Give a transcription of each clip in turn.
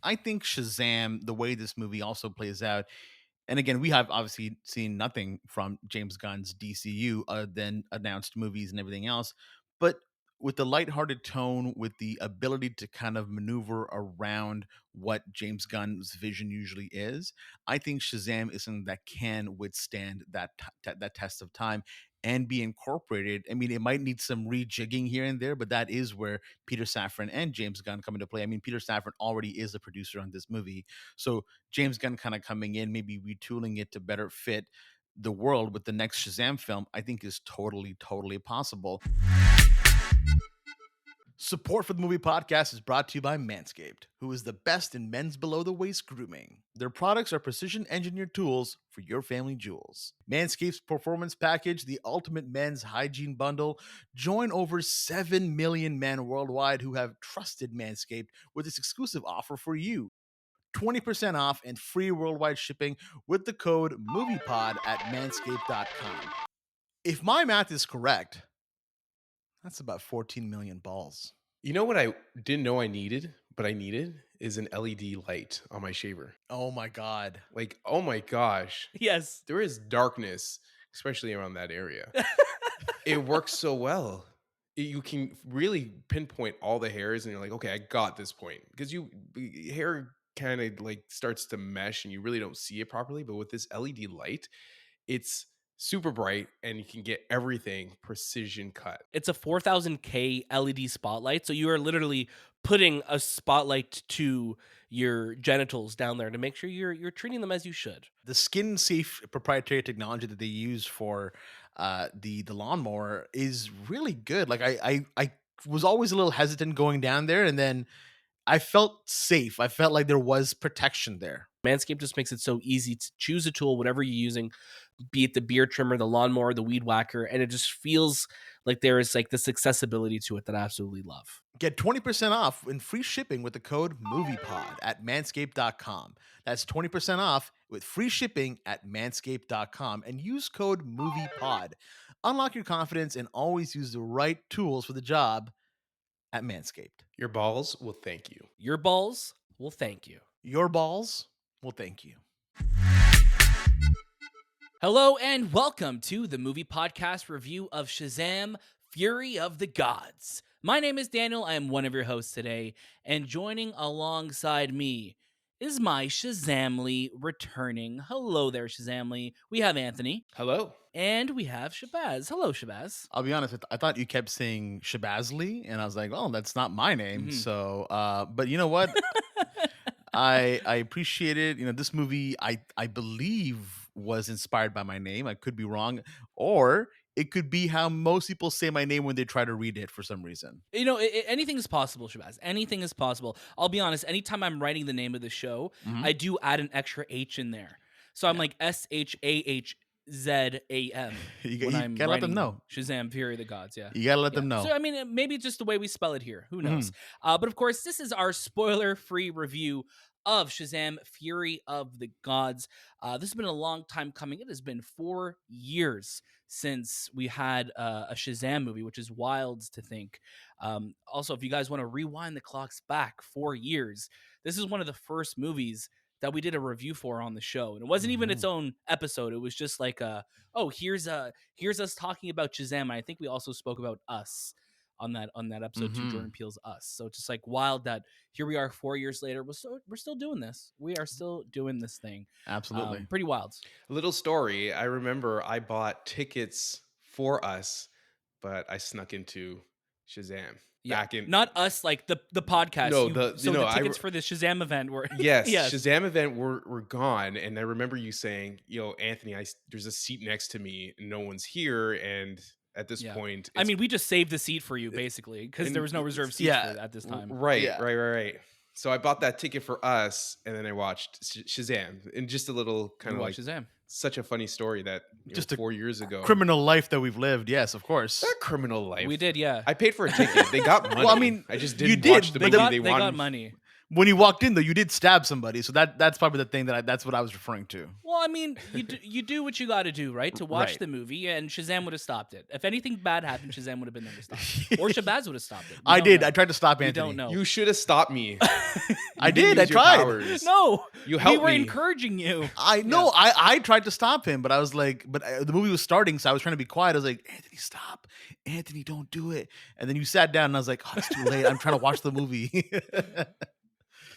I think Shazam, the way this movie also plays out, and again, we have obviously seen nothing from James Gunn's DCU other than announced movies and everything else. But with the lighthearted tone, with the ability to kind of maneuver around what James Gunn's vision usually is, I think Shazam is something that can withstand that test of time and be incorporated. I mean, it might need some rejigging here and there, but that is where Peter Safran and James Gunn come into play. I mean, Peter Safran already is a producer on this movie, so James Gunn kind of coming in, maybe retooling it to better fit the world with the next Shazam film, I think is totally possible. Support for the movie podcast is brought to you by Manscaped, who is the best in men's below the waist grooming. Their products are precision engineered tools for your family jewels. Manscaped's Performance Package, the ultimate men's hygiene bundle. Join over 7 million men worldwide who have trusted Manscaped with this exclusive offer for you. 20% off and free worldwide shipping with the code MoviePod at manscaped.com. If my math is correct, that's about 14 million balls. You know what I didn't know I needed, but I needed is an LED light on my shaver. Oh my God. Like, oh my gosh. Yes. There is darkness, especially around that area. It works so well. You can really pinpoint all the hairs and you're like, okay, I got this point. Because hair kind of like starts to mesh and you really don't see it properly. But with this LED light, it's super bright and you can get everything precision cut. It's a 4000K LED spotlight. So you are literally putting a spotlight to your genitals down there to make sure you're treating them as you should. The skin safe proprietary technology that they use for the lawnmower is really good. Like I was always a little hesitant going down there, and then I felt safe. I felt like there was protection there. Manscaped just makes it so easy to choose a tool, whatever you're using, be it the beard trimmer, the lawnmower, the weed whacker, and it just feels like there is like this accessibility to it that I absolutely love. Get 20% off and free shipping with the code MoviePod at manscaped.com. That's 20% off with free shipping at manscaped.com and use code MoviePod. Unlock your confidence and always use the right tools for the job at Manscaped. Your balls will thank you. Your balls will thank you. Your balls will thank you. Hello and welcome to the movie podcast review of Shazam Fury of the Gods. My name is Daniel. I am one of your hosts today, and joining alongside me is my Shazamly returning. Hello there, Shazamly. We have Anthony. Hello. And we have Shahbaz. Hello, Shahbaz. I'll be honest, I thought you kept saying Shahbazly, and I was like, oh, that's not my name. Mhm. So, but you know what? I appreciate it. You know, this movie, I believe was inspired by my name. I could be wrong, or it could be how most people say my name when they try to read it for some reason. You know, anything is possible, Shahbaz. Anything is possible. I'll be honest, anytime I'm writing the name of the show, I do add an extra H in there. So I'm like SHAHZAM You when I'm gotta let them writing know. Shazam Fury of the Gods, yeah. You gotta let them know. So, I mean, maybe it's just the way we spell it here. Who knows? But of course, this is our spoiler-free review of Shazam Fury of the Gods. This has been a long time coming. It has been 4 years since we had a Shazam movie, which is wild to think. Also, if you guys want to rewind the clocks back 4 years, this is one of the first movies that we did a review for on the show. And it wasn't even its own episode. It was just like, here's us talking about Shazam. And I think we also spoke about Us on that episode too, Jordan Peele's Us. So it's just like wild that here we are 4 years later. We're still doing this. We are still doing this thing. Absolutely. Pretty wild. A little story. I remember I bought tickets for Us, but I snuck into Shazam. Yeah. Back in Not Us, like the podcast. No, the tickets for the Shazam event were yes, yes. Shazam event were gone, and I remember you saying, Anthony, there's a seat next to me, and no one's here, and at this point, I mean, we just saved the seat for you basically because there was no reserved seats at this time. Right. So I bought that ticket for Us, and then I watched Shazam, and just a little kind of like Shazam. Such a funny story that Just 4 years ago. Criminal life that we've lived. Yes, of course. Their criminal life. We did, yeah. I paid for a ticket. They got money. Well, I mean, I just you didn't did, watch the but movie. They wanted got money. When you walked in, though, you did stab somebody, so that's probably the thing that's what I was referring to. Well, I mean, you do what you got to do, right? To watch Right. the movie, and Shazam would have stopped it. If anything bad happened, Shazam would have been there to stop it, or Shahbaz would have stopped it. We I don't did. know. I tried to stop We Anthony. don't know. You should have stopped me. I didn't did. I use your tried. powers. No, You we helped were me. encouraging you. I know. I tried to stop him, but I was like, the movie was starting, so I was trying to be quiet. I was like, Anthony, stop. Anthony, don't do it. And then you sat down, and I was like, oh, it's too late. I'm trying to watch the movie.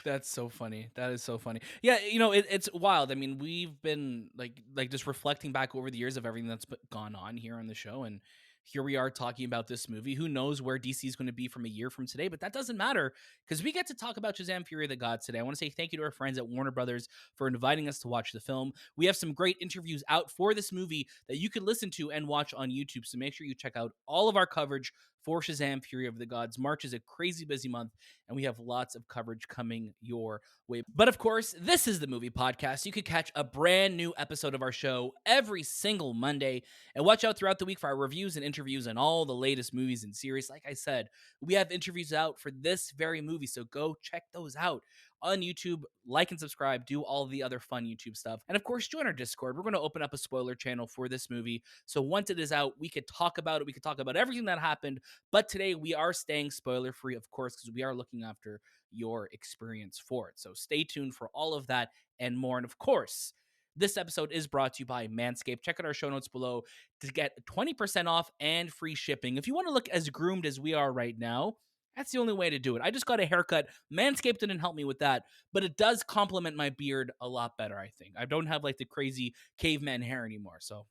That's so funny. That is so funny. Yeah, it's wild. I mean, we've been like just reflecting back over the years of everything that's gone on here on the show, and here we are talking about this movie. Who knows where DC is going to be from a year from today, but that doesn't matter because we get to talk about Shazam Fury of the Gods today. I want to say thank you to our friends at Warner Brothers for inviting us to watch the film. We have some great interviews out for this movie that you can listen to and watch on YouTube, so make sure you check out all of our coverage for Shazam Fury of the Gods. March is a crazy busy month, and we have lots of coverage coming your way. But of course, this is the Movie Podcast. You could catch a brand new episode of our show every single Monday, and watch out throughout the week for our reviews and interviews on all the latest movies and series. Like I said, we have interviews out for this very movie, so go check those out on YouTube. Like and subscribe, do all the other fun YouTube stuff. And of course, join our Discord. We're going to open up a spoiler channel for this movie. So once it is out, we could talk about it. We could talk about everything that happened. But today we are staying spoiler free, of course, because we are looking after your experience for it. So stay tuned for all of that and more. And of course, this episode is brought to you by Manscaped. Check out our show notes below to get 20% off and free shipping. If you want to look as groomed as we are right now, that's the only way to do it. I just got a haircut. Manscaped didn't help me with that, but it does complement my beard a lot better, I think. I don't have like the crazy caveman hair anymore, so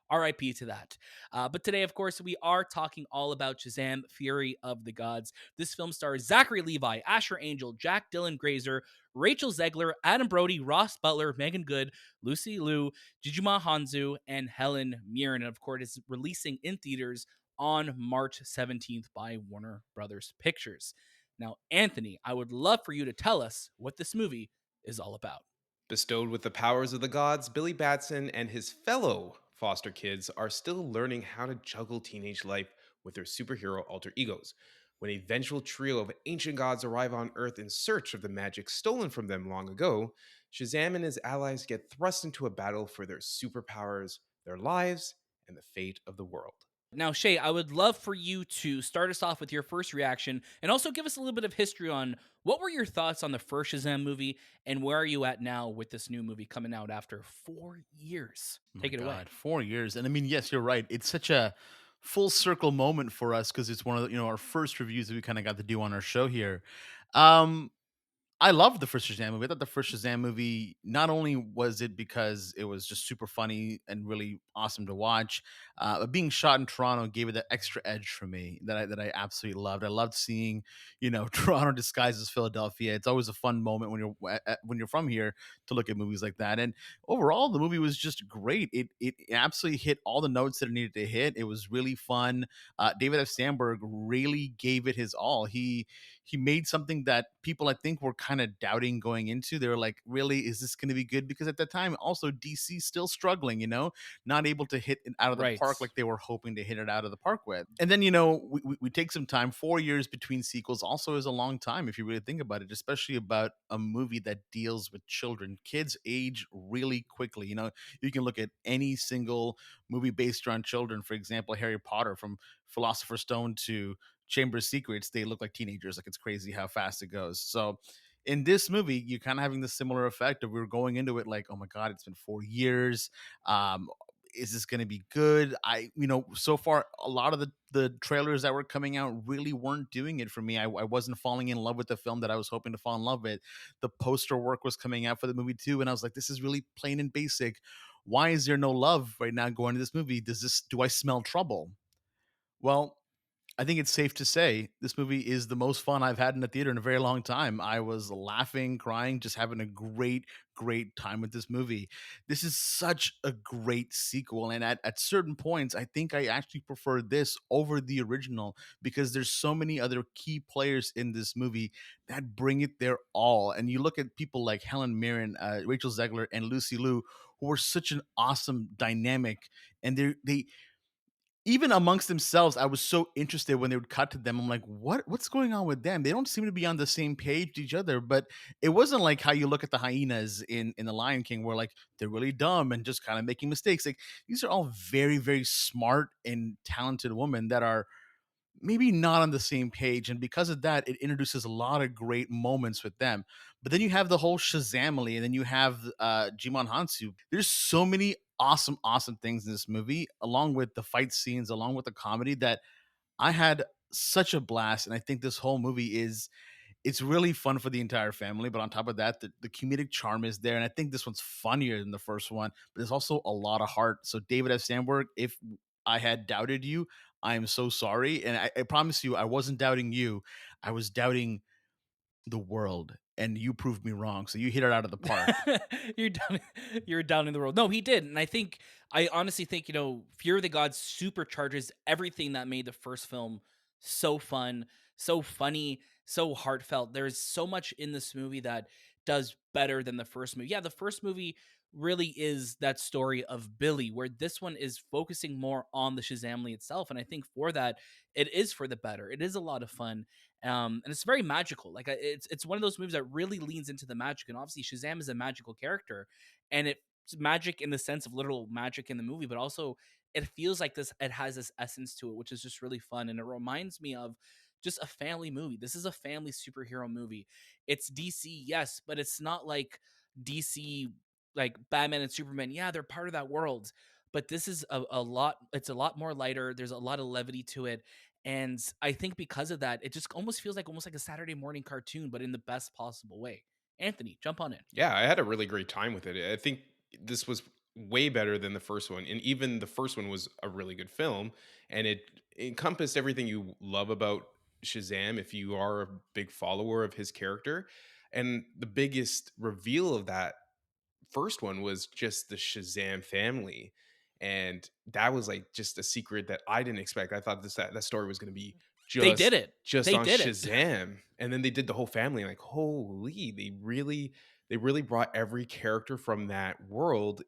RIP to that. But today, of course, we are talking all about Shazam Fury of the Gods. This film stars Zachary Levi, Asher Angel, Jack Dylan Grazer, Rachel Zegler, Adam Brody, Ross Butler, Meagan Good, Lucy Liu, Djimon Hounsou, and Helen Mirren. And of course, it's releasing in theaters on March 17th by Warner Brothers Pictures. Now, Anthony, I would love for you to tell us what this movie is all about. Bestowed with the powers of the gods, Billy Batson and his fellow foster kids are still learning how to juggle teenage life with their superhero alter egos. When a vengeful trio of ancient gods arrive on Earth in search of the magic stolen from them long ago, Shazam and his allies get thrust into a battle for their superpowers, their lives, and the fate of the world. Now, Shay, I would love for you to start us off with your first reaction and also give us a little bit of history on what were your thoughts on the first Shazam movie and where are you at now with this new movie coming out after 4 years? Take it away. 4 years. And I mean, yes, you're right. It's such a full circle moment for us because it's one of our first reviews that we kind of got to do on our show here. Um, I loved the first Shazam movie. I thought the first Shazam movie, not only was it because it was just super funny and really awesome to watch, but being shot in Toronto gave it that extra edge for me that I absolutely loved. I loved seeing, Toronto disguised as Philadelphia. It's always a fun moment when you're from here to look at movies like that. And overall, the movie was just great. It absolutely hit all the notes that it needed to hit. It was really fun. David F. Sandberg really gave it his all. He made something that people I think were kind of doubting going into. They were like, really, is this going to be good? Because at that time, also DC still struggling, not able to hit it out of the Right. park like they were hoping to hit it out of the park with. And then, we take some time. 4 years between sequels also is a long time if you really think about it, especially about a movie that deals with children. Kids age really quickly. You can look at any single movie based on children. For example, Harry Potter, from Philosopher's Stone to Chamber of Secrets, they look like teenagers. Like, it's crazy how fast it goes. So in this movie, you're kind of having the similar effect of, we were going into it like, oh my God, it's been 4 years. Is this going to be good? So far, a lot of the trailers that were coming out really weren't doing it for me. I wasn't falling in love with the film that I was hoping to fall in love with. The poster work was coming out for the movie too, and I was like, this is really plain and basic. Why is there no love right now going to this movie? Do I smell trouble? Well, I think it's safe to say this movie is the most fun I've had in the theater in a very long time. I was laughing, crying, just having a great, great time with this movie. This is such a great sequel. And at certain points, I think I actually prefer this over the original because there's so many other key players in this movie that bring it their all. And you look at people like Helen Mirren, Rachel Zegler, and Lucy Liu, who are such an awesome dynamic. And they even amongst themselves, I was so interested when they would cut to them. I'm like, what's going on with them? They don't seem to be on the same page with each other. But it wasn't like how you look at the hyenas in the Lion King, where like they're really dumb and just kind of making mistakes. Like these are all very, very smart and talented women that are maybe not on the same page. And because of that, it introduces a lot of great moments with them. But then you have the whole Shazamily, and then you have Jimon Hansu. There's so many awesome, awesome things in this movie, along with the fight scenes, along with the comedy, that I had such a blast. And I think this whole movie is it's really fun for the entire family. But on top of that, the comedic charm is there. And I think this one's funnier than the first one, but there's also a lot of heart. So David F. Sandberg, if I had doubted you, I am so sorry. And I promise you, I wasn't doubting you. I was doubting the world. And you proved me wrong. So you hit it out of the park. you're down you're down in the world. No, he did. And I honestly think, Fear of the Gods supercharges everything that made the first film so fun, so funny, so heartfelt. There's so much in this movie that does better than the first movie. Yeah, the first movie really is that story of Billy, where this one is focusing more on the Shazamly itself. And I think for that, it is for the better. It is a lot of fun. And it's very magical. Like it's one of those movies that really leans into the magic. And obviously, Shazam is a magical character, and it's magic in the sense of literal magic in the movie, but also it feels like this. It has this essence to it, which is just really fun, and it reminds me of just a family movie. This is a family superhero movie. It's DC, yes, but it's not like DC, like Batman and Superman. Yeah, they're part of that world, but this is a lot. It's a lot more lighter. There's a lot of levity to it, and I think because of that, it just almost feels like a Saturday morning cartoon, but in the best possible way. Anthony, jump on in. Yeah, I had a really great time with it. I think this was way better than the first one. And even the first one was a really good film. And it encompassed everything you love about Shazam if you are a big follower of his character. And the biggest reveal of that first one was just the Shazam family. And that was like just a secret that I didn't expect. I thought that story was going to be They did just it. just They on did it. Shazam. And then they did the whole family. Like, holy, they really brought every character from that world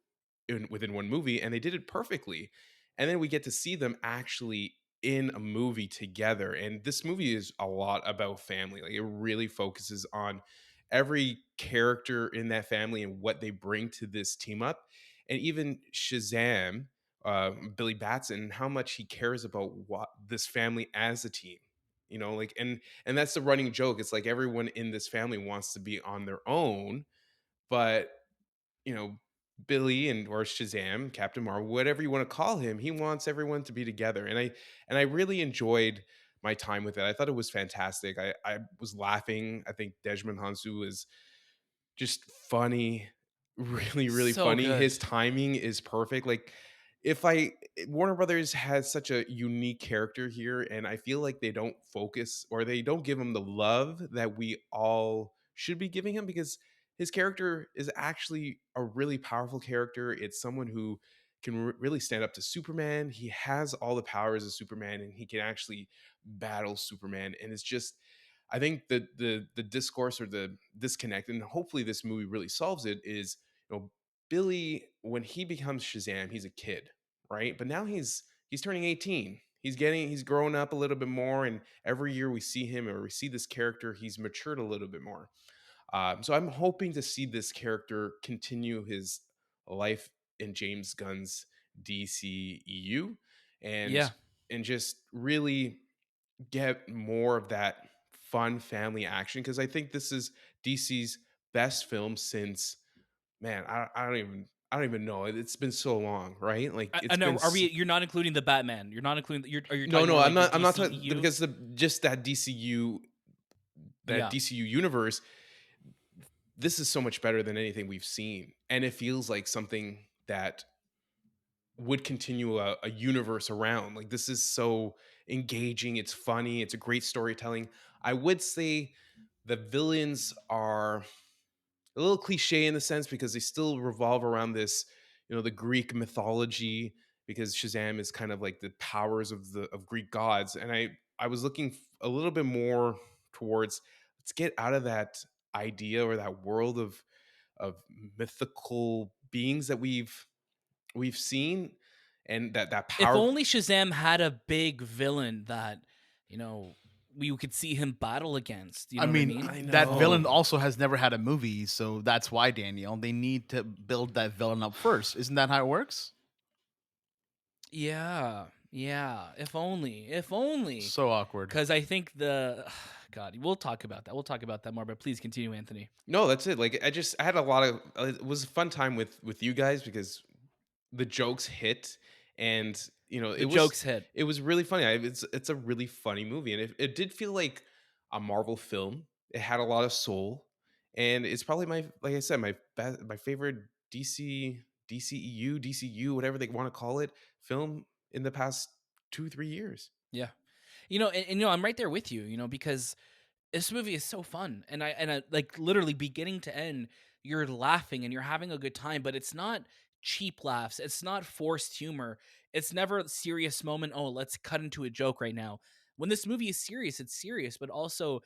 within one movie, and they did it perfectly. And then we get to see them actually in a movie together. And this movie is a lot about family. Like it really focuses on every character in that family and what they bring to this team up. And even Shazam, Billy Batson, how much he cares about what this family as a team. Like and that's the running joke. It's like everyone in this family wants to be on their own, but you know, Billy and or Shazam, Captain Marvel, whatever you want to call him, he wants everyone to be together. And I really enjoyed my time with it. I thought it was fantastic. I was laughing. I think Djimon Hounsou is just funny, really, really So funny. good. His timing is perfect. Like if I Warner Brothers has such a unique character here, and I feel like they don't focus or they don't give him the love that we all should be giving him because his character is actually a really powerful character. It's someone who can really stand up to Superman. He has all the powers of Superman, and he can actually battle Superman. And it's just I think the discourse or the disconnect, and hopefully this movie really solves it, is Billy, when he becomes Shazam, he's a kid, right? But now he's turning 18. He's grown up a little bit more, and every year we see him or we see this character, he's matured a little bit more. So I'm hoping to see this character continue his life in James Gunn's DCEU, and Yeah. just really get more of that fun family action because I think this is DC's best film since man, I don't even know. It's been so long, right? Like I it's been know. Are we? You're not including the Batman. You're not including. Are you no, talking no, more I'm like the not. I'm not talking DCEU? because the just that Yeah. DCU universe. This is so much better than anything we've seen, and it feels like something that would continue a universe around. Like this is so engaging. It's funny. It's a great storytelling. I would say the villains are a little cliche in the sense because they still revolve around this, the Greek mythology because Shazam is kind of like the powers of Greek gods, and I was looking a little bit more towards let's get out of that idea or that world of mythical beings that we've seen and that If power. only Shazam had a big villain that, you know, we could see him battle against. You I know what I mean, mean? I that villain know. also has never had a movie, so that's why, Daniel, they need to build that villain up first. Isn't that how it works? Yeah. Yeah. If only. If only. So awkward. Because I think God, we'll talk about that. We'll talk about that more, but please continue, Anthony. No, that's it. Like I had a lot of it was a fun time with you guys because the jokes hit, and The jokes hit. it was really funny. It's a really funny movie, and it did feel like a Marvel film. It had a lot of soul, and it's probably my, like I said, my favorite DCU, whatever they want to call it, film in the past 2-3 years. Yeah. I'm right there with you, because this movie is so fun, and I like literally beginning to end, you're laughing and you're having a good time, but it's not cheap laughs. It's not forced humor. It's never a serious moment. Oh, let's cut into a joke right now. When this movie is serious, it's serious, but also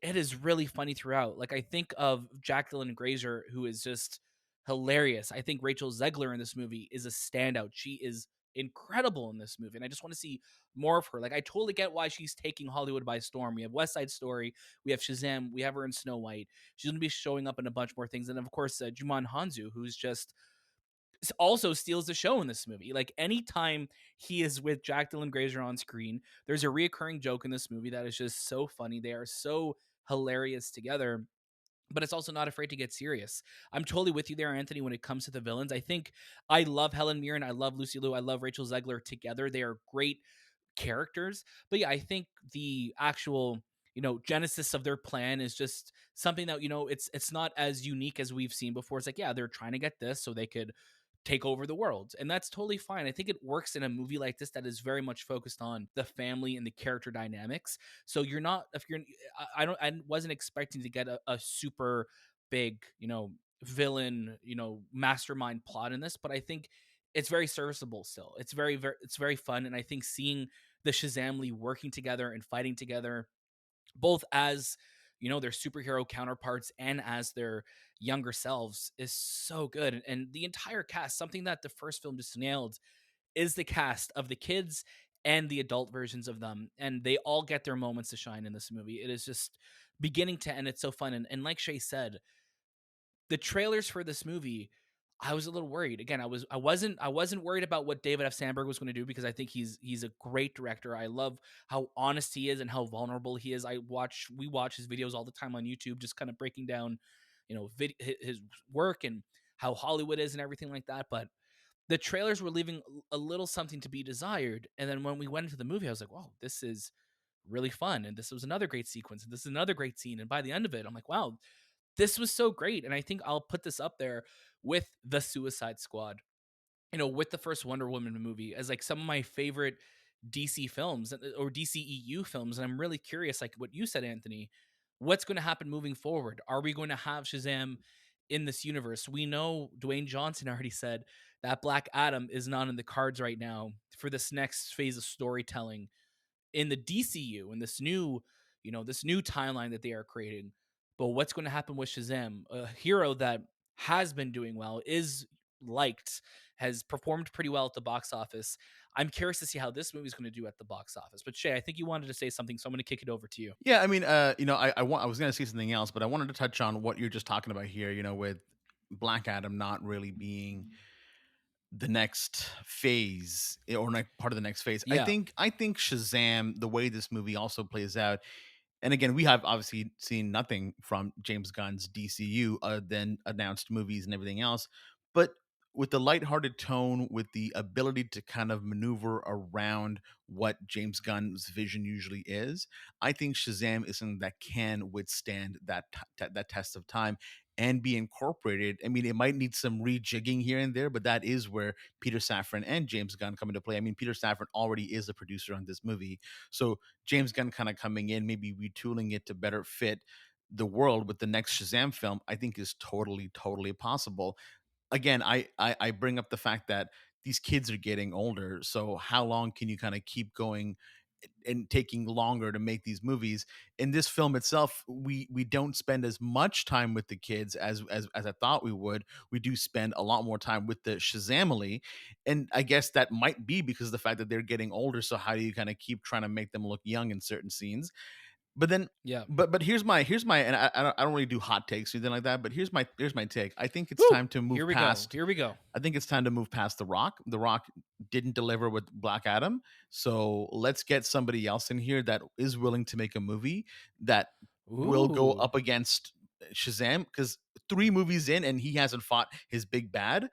it is really funny throughout. Like I think of Jacqueline Grazer, who is just hilarious. I think Rachel Zegler in this movie is a standout. She is incredible in this movie, and I just want to see more of her. Like I totally get why she's taking Hollywood by storm. We have West Side Story, we have Shazam, we have her in Snow White. She's going to be showing up in a bunch more things, and of course, Djimon Hounsou, who's just also steals the show in this movie. Like anytime he is with Jack Dylan Grazer on screen, there's a reoccurring joke in this movie that is just so funny. They are so hilarious together, but it's also not afraid to get serious. I'm totally with you there, Anthony, when it comes to the villains. I think I love Helen Mirren, I love Lucy Liu, I love Rachel Zegler together. They are great characters. But yeah, I think the actual genesis of their plan is just something that it's not as unique as we've seen before. It's like, yeah, they're trying to get this so they could take over the world, and that's totally fine. I think it works in a movie like this that is very much focused on the family and the character dynamics. So you're not if you're I wasn't expecting to get a super big villain mastermind plot in this, but I think it's very serviceable still. It's very fun, and I think seeing the Shazam League working together and fighting together, both as their superhero counterparts and as their younger selves, is so good. And the entire cast, something that the first film just nailed, is the cast of the kids and the adult versions of them, and they all get their moments to shine in this movie. It is just beginning to end. It's so fun, and like Shay said, the trailers for this movie, I was a little worried. Again, I wasn't worried about what David F. Sandberg was going to do, because I think he's a great director. I love how honest he is and how vulnerable he is. We watch his videos all the time on YouTube, just kind of breaking down, his work and how Hollywood is and everything like that. But the trailers were leaving a little something to be desired. And then when we went into the movie, I was like, wow, this is really fun. And this was another great sequence. And this is another great scene. And by the end of it, I'm like, wow, this was so great. And I think I'll put this up there with the Suicide Squad, with the first Wonder Woman movie, as like some of my favorite DC films or DCEU films. And I'm really curious, like what you said, Anthony, what's going to happen moving forward? Are we going to have Shazam in this universe? We know Dwayne Johnson already said that Black Adam is not in the cards right now for this next phase of storytelling in the DCU, in this new timeline that they are creating. But what's going to happen with Shazam, a hero that has been doing well, is liked, has performed pretty well at the box office? I'm curious to see how this movie is going to do at the box office. But Shay, I think you wanted to say something, so I'm going to kick it over to you. Yeah, I mean, I was going to say something else, but I wanted to touch on what you're just talking about here, with Black Adam not really being the next phase, or like part of the next phase. I Yeah. think I think Shazam, the way this movie also plays out, and again, we have obviously seen nothing from James Gunn's DCU other than announced movies and everything else. But with the lighthearted tone, with the ability to kind of maneuver around what James Gunn's vision usually is, I think Shazam is something that can withstand that test of time and be incorporated. I mean, it might need some rejigging here and there, but that is where Peter Safran and James Gunn come into play. I mean, Peter Safran already is a producer on this movie, so James Gunn kind of coming in, maybe retooling it to better fit the world with the next Shazam film, I think is totally possible. Again, I bring up the fact that these kids are getting older, so how long can you kind of keep going and taking longer to make these movies. In this film itself, we don't spend as much time with the kids as I thought we would. We do spend a lot more time with the Shazamily, and I guess that might be because of the fact that they're getting older. So how do you kind of keep trying to make them look young in certain scenes? But then, Yeah. but here's my, and I don't really do hot takes or anything like that. But here's my take. I think it's Woo! time to move Here we go. past. Here we go. I think it's time to move past The Rock. The Rock didn't deliver with Black Adam. So let's get somebody else in here that is willing to make a movie that will go Ooh. up against Shazam. Because 3 movies in and he hasn't fought his big bad.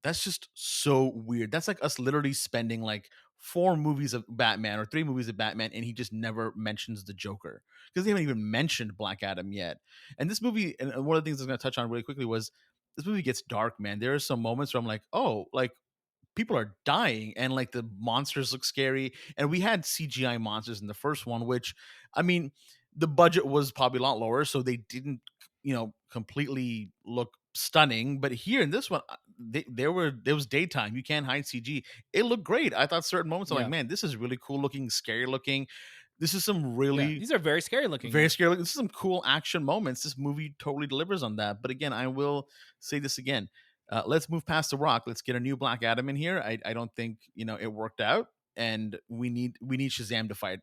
That's just so weird. That's like us literally spending like 4 movies of Batman or 3 movies of Batman, and he just never mentions the Joker because they haven't even mentioned Black Adam yet. And this movie, and one of the things I was going to touch on really quickly was this movie gets dark, man. There are some moments where I'm like, oh, like people are dying and like the monsters look scary. And we had CGI monsters in the first one, which I mean, the budget was probably a lot lower, so they didn't, completely look stunning. But here in this one, there was daytime. You can't hide CG. It looked great. I thought certain moments I'm like, Yeah. man, this is really cool looking, scary looking. This is some Yeah. really These are very scary looking. very Yeah. scary. This is some cool action moments. This movie totally delivers on that. But again, I will say this again. Let's move past The Rock. Let's get a new Black Adam in here. I don't think it worked out, and we need Shazam to fight.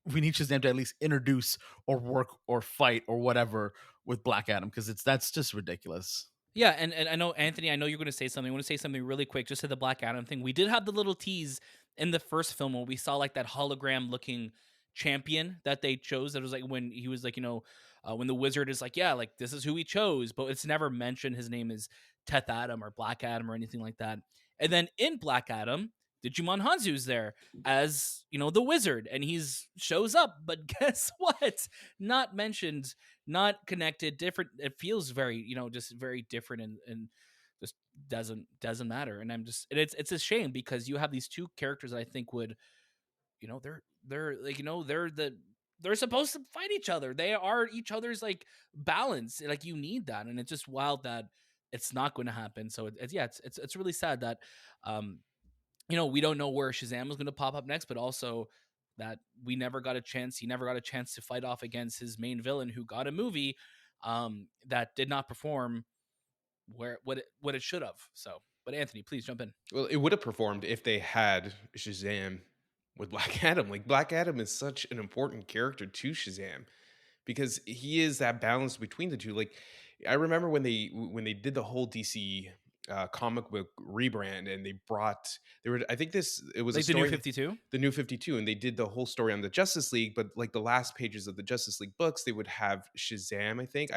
We need Shazam to at least introduce or work or fight or whatever with Black Adam because that's just ridiculous. Yeah, and I know Anthony, I know you're going to say something. I want to say something really quick just to the Black Adam thing. We did have the little tease in the first film where we saw like that hologram looking champion that they chose. That was like when he was like, when the wizard is like, yeah, like this is who we chose, but it's never mentioned his name is Teth Adam or Black Adam or anything like that. And then in Black Adam, Djimon Hounsou's there as the wizard, and he's shows up. But guess what? Not mentioned, not connected, different. It feels very, just very different, and just doesn't matter. And it's a shame because you have these two characters that I think would, they're like, they're supposed to fight each other. They are each other's like balance. Like you need that, and it's just wild that it's not going to happen. So it's really sad that um we don't know where Shazam was going to pop up next, but also that we never got a chance. He never got a chance to fight off against his main villain, who got a movie that did not perform what it should have. So, but Anthony, please jump in. Well, it would have performed if they had Shazam with Black Adam. Like Black Adam is such an important character to Shazam because he is that balance between the two. Like I remember when they did the whole DC comic book rebrand, and they were, I think this it was a Like the new story, 52. the new 52, and they did the whole story on the Justice League, but like the last pages of the Justice League books they would have Shazam. I think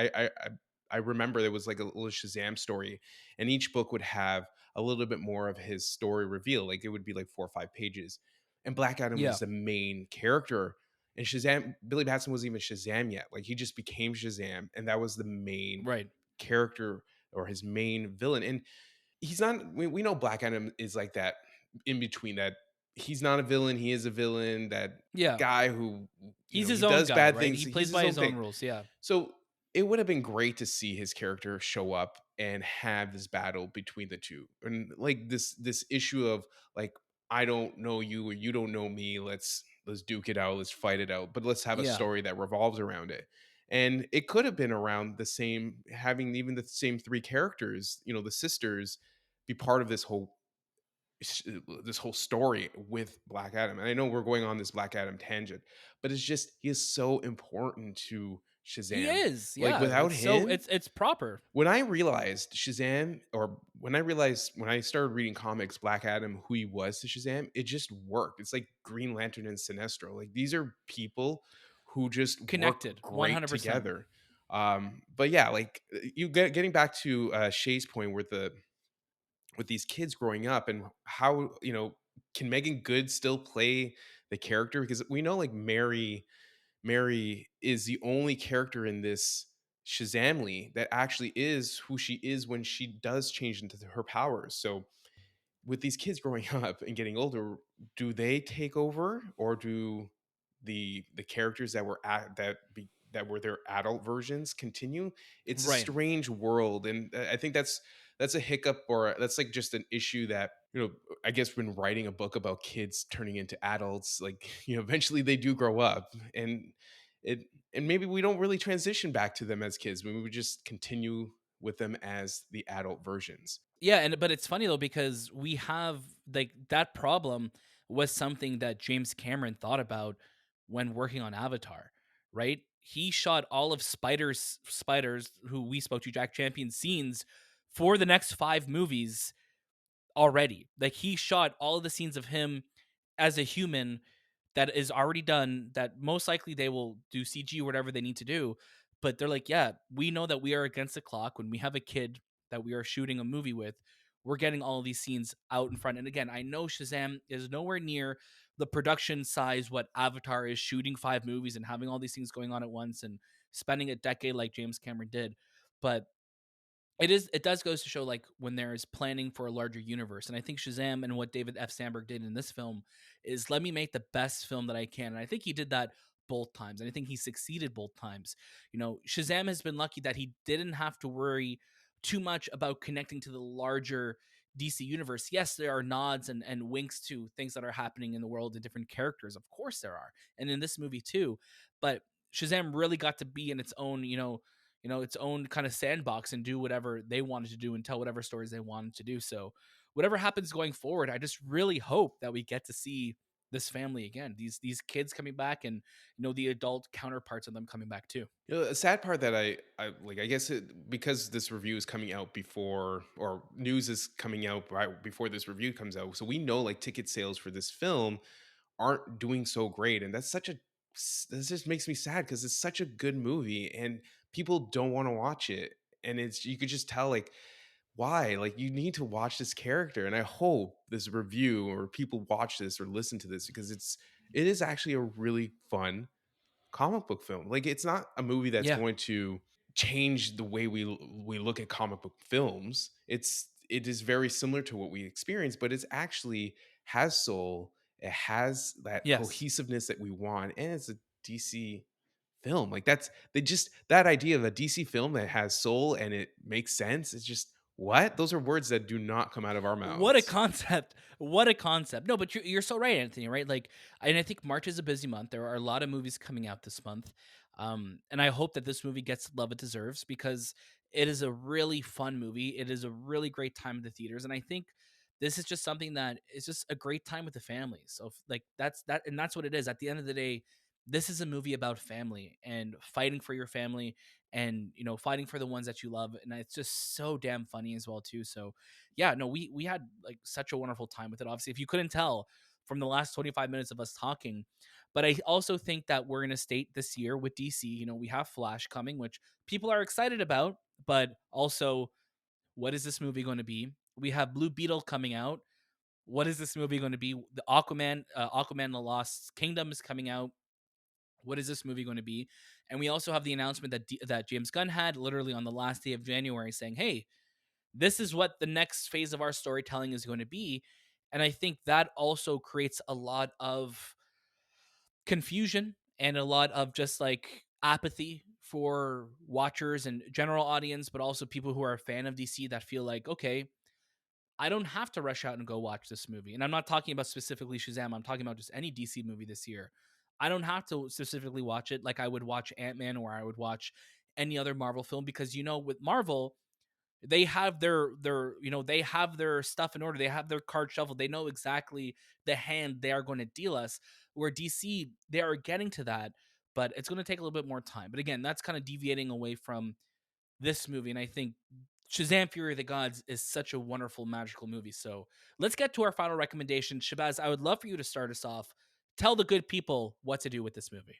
I remember there was like a little Shazam story, and each book would have a little bit more of his story reveal. Like it would be like 4 or 5 pages, and Black Adam Yeah. was the main character. And Shazam, Billy Batson wasn't even Shazam yet. Like he just became Shazam, and that was the main Right. character or his main villain. And he's not. We know Black Adam is like that in between. That he's not a villain. He is a villain. That Yeah. guy who He's his he own does guy, bad right? things. He He's plays by his own thing. rules. Yeah. So it would have been great to see his character show up and have this battle between the two, and like this issue of like, I don't know you or you don't know me. Let's duke it out. Let's fight it out. But let's have a Yeah. story that revolves around it. And it could have been around the same, having even the same 3 characters, the sisters, be part of this whole story with Black Adam. And I know we're going on this Black Adam tangent, but it's just he is so important to He Shazam. is. Like Yeah. without him, It's proper. when I realized Shazam, or when I started reading comics, Black Adam, who he was to Shazam, it just worked. It's like Green Lantern and Sinestro. Like these are people who just Connected. work great 100%. together. But yeah, like getting back to Shay's point with these kids growing up, and how can Meagan Good still play the character, because we know like Mary is the only character in this Shazamly that actually is who she is when she does change into her powers. So with these kids growing up and getting older, do they take over, or do the characters that were that were their adult versions continue? It's a Right. strange world, and I think that's a hiccup, or that's like just an issue that I guess when writing a book about kids turning into adults, like, eventually they do grow up, it and maybe we don't really transition back to them as kids. Maybe we just continue with them as the adult versions. Yeah, and but it's funny though because we have like that problem was something that James Cameron thought about when working on Avatar, right? He shot all of Spiders, who we spoke to, Jack Champion scenes for the next 5 movies already. Like he shot all of the scenes of him as a human that is already done, that most likely they will do CG or whatever they need to do. But they're like, yeah, we know that we are against the clock when we have a kid that we are shooting a movie with. We're getting all of these scenes out in front. And again, I know Shazam is nowhere near the production size what Avatar is, shooting 5 movies and having all these things going on at once and spending a decade like James Cameron did. But it does goes to show like when there is planning for a larger universe. And I think Shazam and what David F. Sandberg did in this film is let me make the best film that I can. And I think he did that both times. And I think he succeeded both times. Shazam has been lucky that he didn't have to worry too much about connecting to the larger DC universe. Yes, there are nods and winks to things that are happening in the world and different characters. Of course there are. And in this movie too. But Shazam really got to be in its own, its own kind of sandbox and do whatever they wanted to do and tell whatever stories they wanted to do. So whatever happens going forward, I just really hope that we get to see this family again. These kids coming back and the adult counterparts of them coming back too. A sad part that I like, I guess because this review is coming out before, or news is coming out right before this review comes out. So we know like ticket sales for this film aren't doing so great. And this just makes me sad because it's such a good movie and people don't want to watch it. And you could just tell like why, like you need to watch this character. And I hope this review or people watch this or listen to this because it is actually a really fun comic book film. Like it's not a movie that's Yeah. going to change the way we look at comic book films. It is very similar to what we experience, but it's actually has soul. It has that Yes. cohesiveness that we want, and it's a DC film. Like that idea of a DC film that has soul and it makes sense. It's just what those are words that do not come out of our What a mouths. concept. What a concept. No, but you're so right, Anthony, right? Like, and I think March is a busy month. There are a lot of movies coming out this month. And I hope that this movie gets the love it deserves because it is a really fun movie. It is a really great time in the theaters. And I think this is just something that is just a great time with the family. So like that's what it is. At the end of the day, this is a movie about family and fighting for your family and fighting for the ones that you love. And it's just so damn funny as well too. So yeah, no, we had like such a wonderful time with it. Obviously, if you couldn't tell from the last 25 minutes of us talking, but I also think that we're in a state this year with DC. We have Flash coming, which people are excited about, but also, what is this movie going to be? We have Blue Beetle coming out. What is this movie going to be? The Aquaman: The Lost Kingdom is coming out. What is this movie going to be? And we also have the announcement that James Gunn had literally on the last day of January saying, "Hey, this is what the next phase of our storytelling is going to be." And I think that also creates a lot of confusion and a lot of just like apathy for watchers and general audience, but also people who are a fan of DC that feel like, okay, I don't have to rush out and go watch this movie. And I'm not talking about specifically Shazam, I'm talking about just any DC movie this year. I don't have to specifically watch it like I would watch Ant-Man or I would watch any other Marvel film because with Marvel, they have they have their stuff in order. They have their card shuffled. They know exactly the hand they are going to deal us. Where DC, they are getting to that, but it's going to take a little bit more time. But again, that's kind of deviating away from this movie. And I think Shazam Fury of the Gods is such a wonderful, magical movie. So let's get to our final recommendation. Shabazz, I would love for you to start us off. Tell the good people what to do with this movie.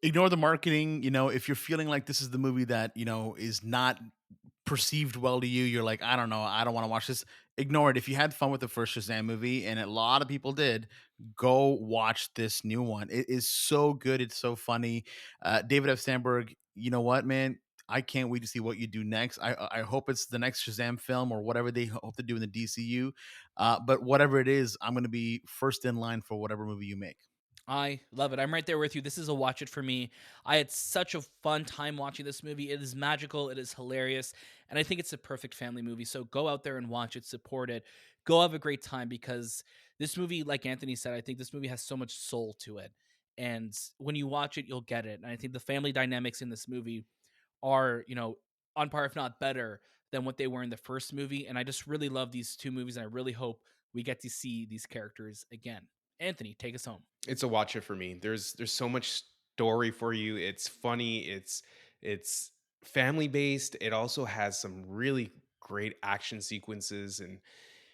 Ignore the marketing. If you're feeling like this is the movie that is not perceived well to you, you're like, I don't know, I don't want to watch this. Ignore it. If you had fun with the first Shazam movie, and a lot of people did, go watch this new one. It is so good. It's so funny. David F. Sandberg, you know what, man? I can't wait to see what you do next. I hope it's the next Shazam film or whatever they hope to do in the DCU. But whatever it is, I'm going to be first in line for whatever movie you make. I love it. I'm right there with you. This is a watch it for me. I had such a fun time watching this movie. It is magical. It is hilarious. And I think it's a perfect family movie. So go out there and watch it, support it. Go have a great time because this movie, like Anthony said, I think this movie has so much soul to it. And when you watch it, you'll get it. And I think the family dynamics in this movie are, on par, if not better, than what they were in the first movie. And I just really love these two movies. And I really hope we get to see these characters again. Anthony, take us home. It's a watch it for me. There's so much story for you. It's funny. It's family based. It also has some really great action sequences, and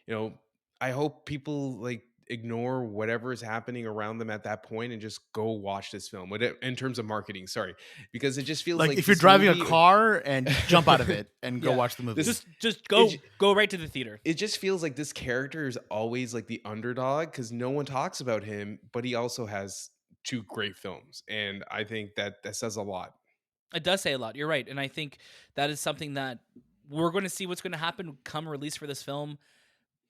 you know, I hope people like ignore whatever is happening around them at that point and just go watch this film. In terms of marketing, sorry, because it just feels Like like if you're this driving a movie. car and jump out of it and go Yeah. watch the movie. This Just it, go right to the theater. it just feels like this character is always like the underdog because no one talks about him, but he also has two great films, and I think that says a lot. It does say a lot. You're right, and I think that is something that we're going to see what's going to happen come release for this film.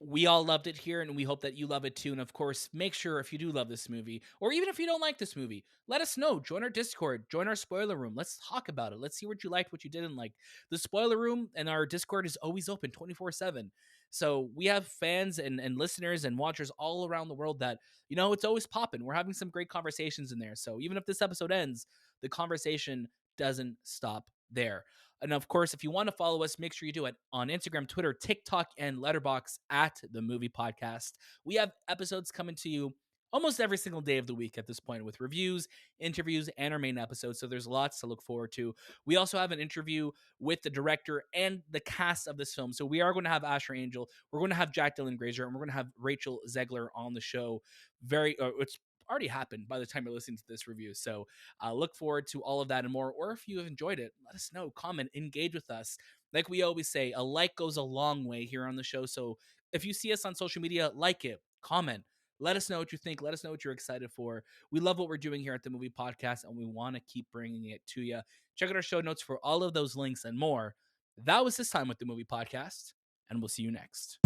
We all loved it here, and we hope that you love it too. And of course, make sure if you do love this movie, or even if you don't like this movie, let us know. Join our Discord, join our spoiler room. Let's talk about it. Let's see what you liked, what you didn't like. The spoiler room and our Discord is always open 24/7. So we have fans and listeners and watchers all around the world that, it's always popping. We're having some great conversations in there. So even if this episode ends, the conversation doesn't stop there. And of course, if you want to follow us, make sure you do it on Instagram, Twitter, TikTok, and Letterboxd at The Movie Podcast. We have episodes coming to you almost every single day of the week at this point with reviews, interviews, and our main episodes. So there's lots to look forward to. We also have an interview with the director and the cast of this film. So we are going to have Asher Angel, we're going to have Jack Dylan Grazer, and we're going to have Rachel Zegler on the show. It's already happened by the time you're listening to this review. So look forward to all of that and more. Or if you have enjoyed it, let us know, comment, engage with us. Like we always say, a like goes a long way here on the show. So if you see us on social media, like it, comment. Let us know what you think. Let us know what you're excited for. We love what we're doing here at the Movie Podcast, and we want to keep bringing it to you. Check out our show notes for all of those links and more. That was this time with the Movie Podcast, and we'll see you next.